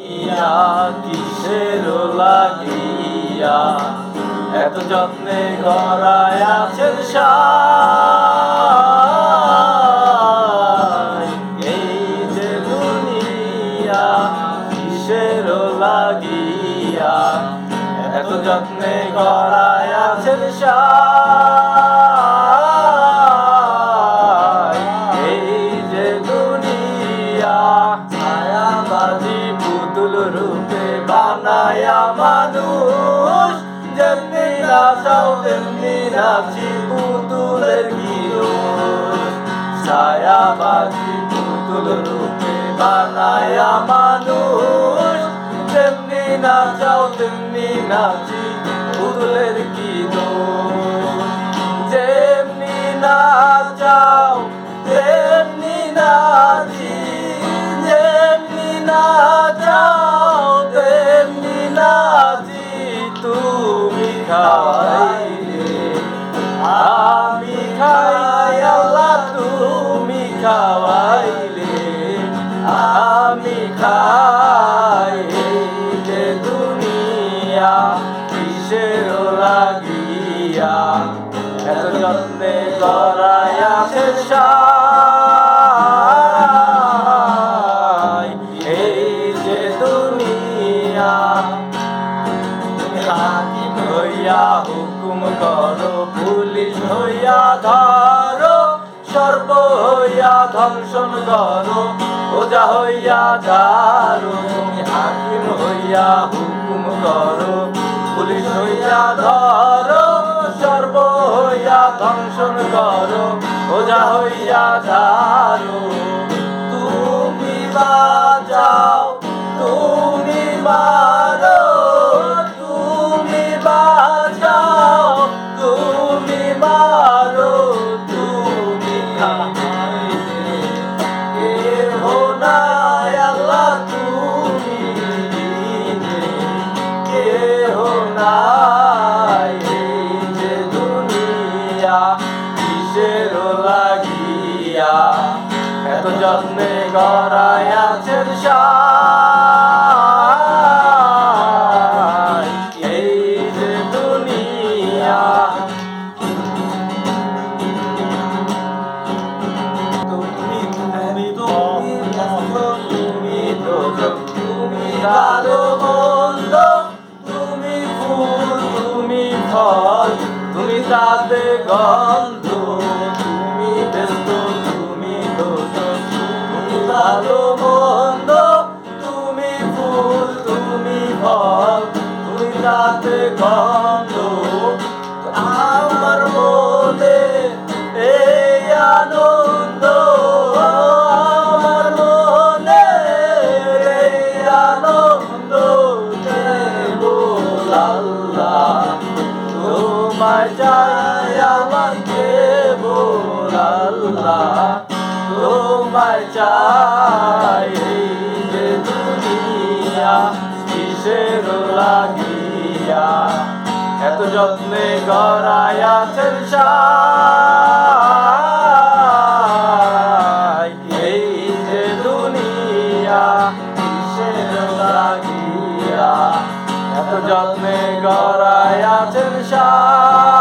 কিসের লাগিয়া এত যত্নে গড়ায় আছেন সাই। এই যে দুনিয়া কিসের লাগিয়া এত যত্নে গড়ায় আছেন সাই। এই যে দুনিয়া ছায়াবাদী পুতুল রূপে বানায়া মানুষ, যেমনি নাচাও তেমনি নাচি পুতুলের কি দোষ। ছায়াবাদী পুতুল রূপে বানায়া মানুষ, যেমনি নাচাও তেমনি নাচি পুতুলের কি দোষ। যেমনি নাচাও তেমনি নাচি, যেমনি নাচাও তেমনি নাচি। তুমি খাওয়াইলে আমি খাই আল্লাহ, তুমি খাওয়াইলে আমি খাই। এই যে দুনিয়া কিসের লাগিয়া এত যত্নে গড়ায় আছেন সাই। এই যে দুনিয়া হাকিম হইয়া হুকুম করো, পুলিশ হইয়া ধরো, সর্ব হইয়া ধ্বংসন করো, ওজা হইয়া ঝাড়ো। তুমি হাকিম হইয়া হুকুম করো, পুলিশ হইয়া ধরো, সর্ব হইয়া ধ্বংসন করো, ওজা হইয়া ঝাড়ো। তুমি বাঁচাও তুমি মারো, তুমি বাঁচাও তুমি মারো, তুমি খাইলে কেহ নাই আল্লাহ, তুমি দিলে কেহ নাই। এই যে দুনিয়া কিসের লাগিয়া এত যত্নে গড়ায় আছেন সাই। এই যে দুনিয়া তুমি তুমি তুমি তুমি ভালো মন্দ, তুমি ফুল তুমি ফল, তুমি তাতে গন্ধ, তুমি ব্যস্ত তুমি দোষক, তুমি ভালো মন্দ, তুমি ফুল তুমি ফল, তুমি তাতে গন্ধ। আমার মনে এই আনন্দ, আমার মনে এই আনন্দ, কেবল আল্লাহ তোমায় চাই আমার, কেবল আল্লাহ তোমায় চাই। এই যে দুনিয়া কিসের লাগিয়া এত যত্নে গড়ায় আছেন সাই। এই যে দুনিয়া কিসের লাগিয়া এত যত্নে গড়ায় আছেন সাই।